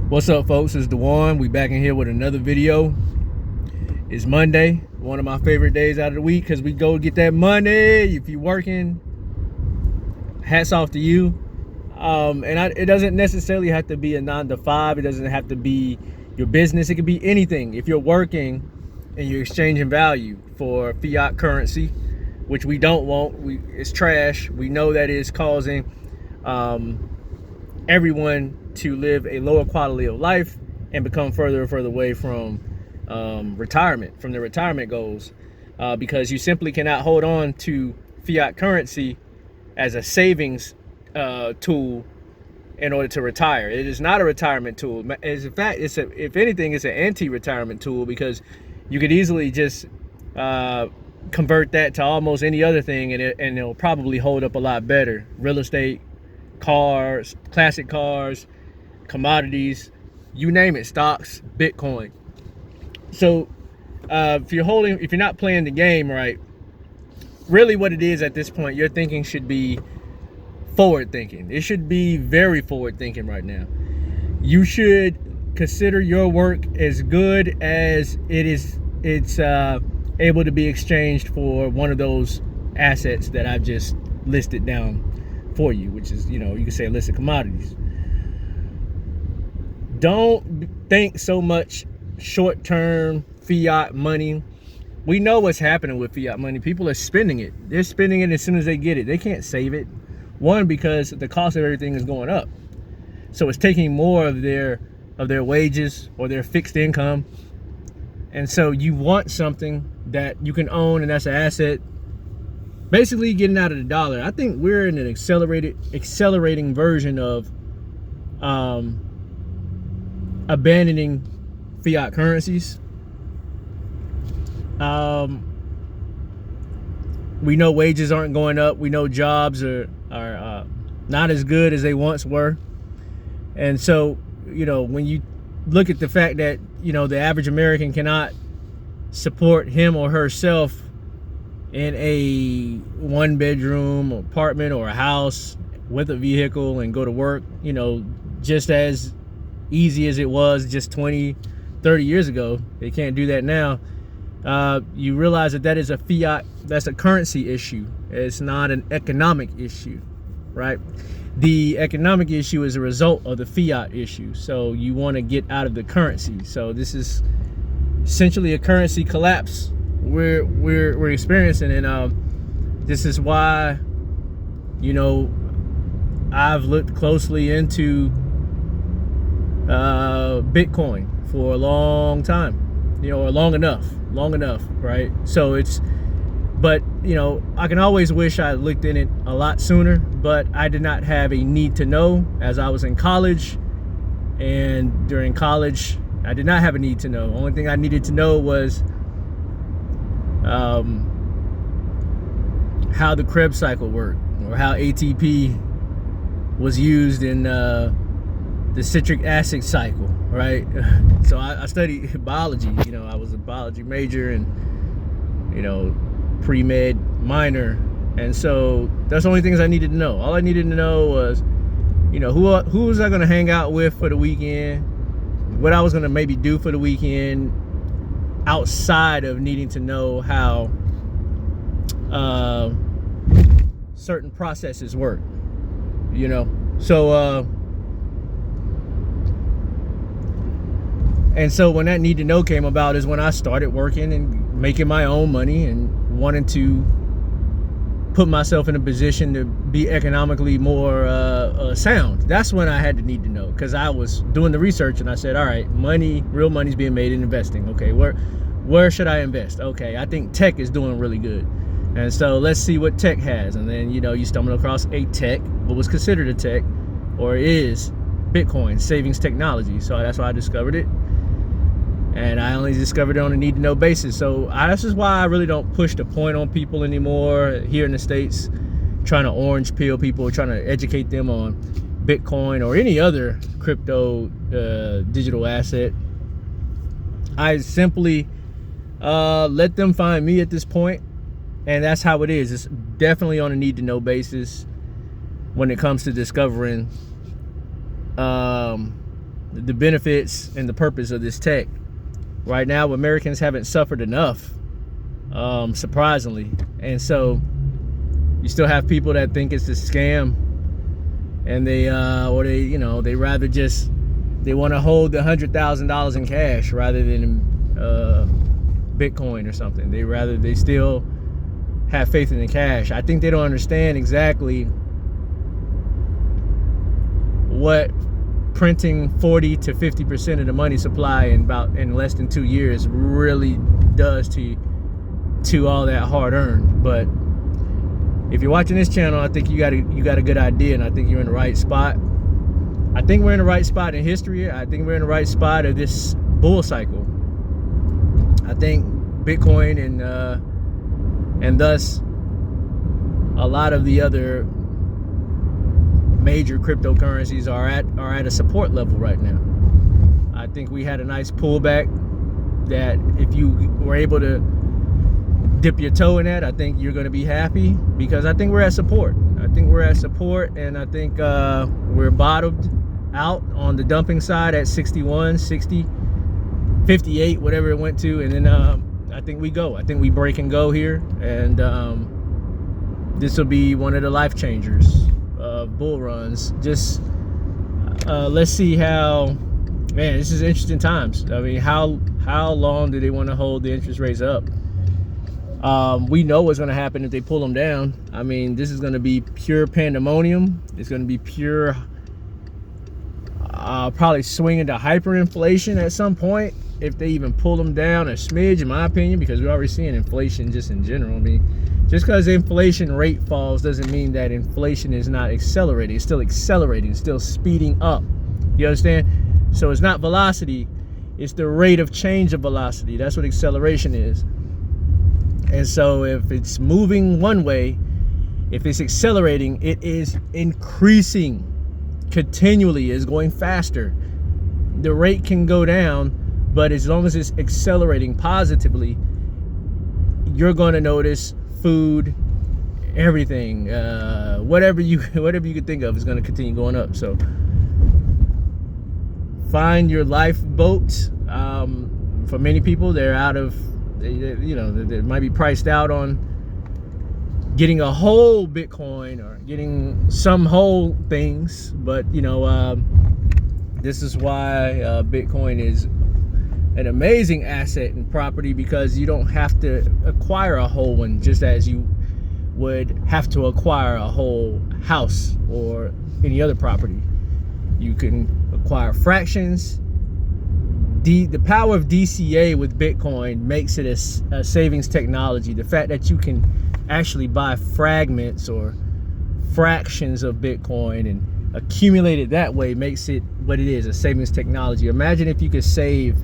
What's up, folks? It's Dewan. We back in here with another video. It's Monday, one of my favorite days out of the week because we go get that money. If you're working, hats off to you. It doesn't necessarily have to be a 9 to 5. It doesn't have to be your business. It could be anything. If you're working and you're exchanging value for fiat currency, which we don't want, it's trash. We know that it's causing everyone to live a lower quality of life and become further and further away from retirement, from their retirement goals, because you simply cannot hold on to fiat currency as a savings tool in order to retire. It is not a retirement tool. In fact, if anything, it's an anti-retirement tool, because you could easily just convert that to almost any other thing, and it'll probably hold up a lot better. Real estate, cars, classic cars, commodities, you name it, stocks, Bitcoin. So if you're not playing the game right, really what it is at this point, your thinking should be forward thinking. It should be very forward thinking right now. You should consider your work as good as it's able to be exchanged for one of those assets that I've just listed down for you, which is, you can say a list of commodities. Don't think so much short-term fiat money. We know what's happening with fiat money. People are spending it. They're spending it as soon as they get it. They can't save it. One, because the cost of everything is going up. So it's taking more of their wages or their fixed income. And so you want something that you can own, and that's an asset. Basically getting out of the dollar. I think we're in an accelerating version of abandoning fiat currencies. We know wages aren't going up. We know jobs are not as good as they once were. And so, when you look at the fact that, the average American cannot support him or herself in a 1-bedroom apartment or a house with a vehicle and go to work, just as easy as it was just 20, 30 years ago. They can't do that now. You realize that is a fiat, that's a currency issue. It's not an economic issue, right? The economic issue is a result of the fiat issue. So you want to get out of the currency. So this is essentially a currency collapse we're experiencing, and this is why I've looked closely into Bitcoin for a long time, or long enough, right? So but I can always wish I looked in it a lot sooner, but I did not have a need to know as I was in college. And during college, I did not have a need to know. Only thing I needed to know was how the Krebs cycle worked, or how ATP was used in the citric acid cycle, right? So I studied biology. I was a biology major and pre-med minor, and so that's the only things I needed to know. All I needed to know was who was I going to hang out with for the weekend, what I was going to maybe do for the weekend, outside of needing to know how certain processes work, so and so when that need to know came about is when I started working and making my own money and wanting to put myself in a position to be economically more sound. That's when I had to need to know, because I was doing the research and I said, all right, real money's being made in investing. Okay, where should I invest? Okay, I think tech is doing really good, and so let's see what tech has. And then you stumble across a tech, what was considered a tech, or is Bitcoin, savings technology. So that's why I discovered it, and I only discovered it on a need to know basis. So this is why I really don't push the point on people anymore here in the States, trying to orange pill people, trying to educate them on Bitcoin or any other crypto digital asset. I simply let them find me at this point, and that's how it is. It's definitely on a need to know basis when it comes to discovering the benefits and the purpose of this tech. Right now, Americans haven't suffered enough, surprisingly. And so you still have people that think it's a scam, and they want to hold the $100,000 in cash rather than Bitcoin or something. They still have faith in the cash. I think they don't understand exactly what printing 40 to 50% of the money supply in less than 2 years really does to all that hard earned. But if you're watching this channel, I think you got a good idea, and I think you're in the right spot. I think we're in the right spot in history. I think we're in the right spot of this bull cycle. I think Bitcoin and thus a lot of the other major cryptocurrencies are at a support level right now. I think we had a nice pullback that if you were able to dip your toe in that, I think you're going to be happy, because I think we're at support. And I think we're bottomed out on the dumping side at 61, 60, 58, whatever it went to, and then I think we break and go here, and this will be one of the life changers of bull runs. Just let's see how, man, this is interesting times. I mean, how long do they want to hold the interest rates up? We know what's going to happen if they pull them down. I mean, this is going to be pure pandemonium. It's going to be pure probably swing into hyperinflation at some point if they even pull them down a smidge, in my opinion, because we're already seeing inflation just in general. I mean, just because the inflation rate falls doesn't mean that inflation is not accelerating. It's still accelerating, it's still speeding up. You understand? So it's not velocity, it's the rate of change of velocity. That's what acceleration is. And so if it's moving one way, if it's accelerating, it is increasing continually, is going faster. The rate can go down, but as long as it's accelerating positively, you're going to notice food, everything, whatever you could think of is going to continue going up. So find your lifeboat. For many people, they're out of, they might be priced out on getting a whole Bitcoin or getting some whole things, but this is why Bitcoin is an amazing asset and property, because you don't have to acquire a whole one, just as you would have to acquire a whole house or any other property. You can acquire fractions. The power of DCA with Bitcoin makes it a savings technology. The fact that you can actually buy fragments or fractions of Bitcoin and accumulate it that way makes it what it is, a savings technology. Imagine if you could save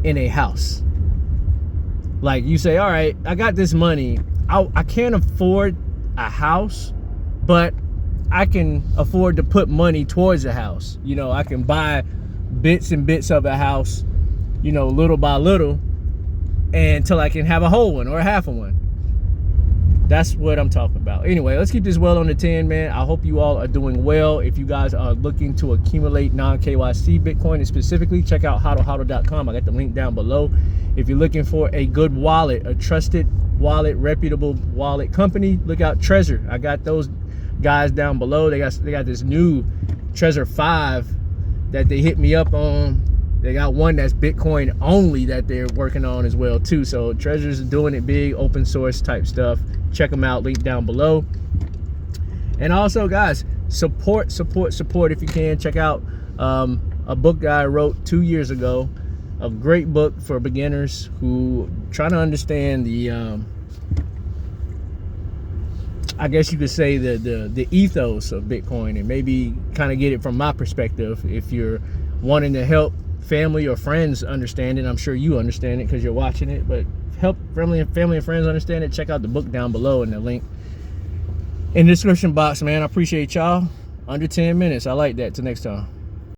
in a house. Like, you say, all right, I got this money, I can't afford a house, but I can afford to put money towards a house. I can buy bits and bits of a house, little by little, until I can have a whole one or a half of one. That's what I'm talking about. Anyway, let's keep this well on the 10, man. I hope you all are doing well. If you guys are looking to accumulate non-KYC Bitcoin, and specifically, check out hodl.com. I got the link down below. If you're looking for a good wallet, a trusted wallet, reputable wallet company, look out Trezor. I got those guys down below. They got this new Trezor 5 that they hit me up on. They got one that's Bitcoin only that they're working on as well too. So Trezor's doing it big, open source type stuff. Check them out, link down below. And also, guys, support if you can. Check out a book that I wrote 2 years ago, a great book for beginners who trying to understand the I guess you could say the ethos of Bitcoin, and maybe kind of get it from my perspective. If you're wanting to help family or friends understand it, I'm sure you understand it because you're watching it, but help family and friends understand it, check out the book down below in the link in the description box, man. I appreciate y'all. Under 10 minutes. I like that. Till next time.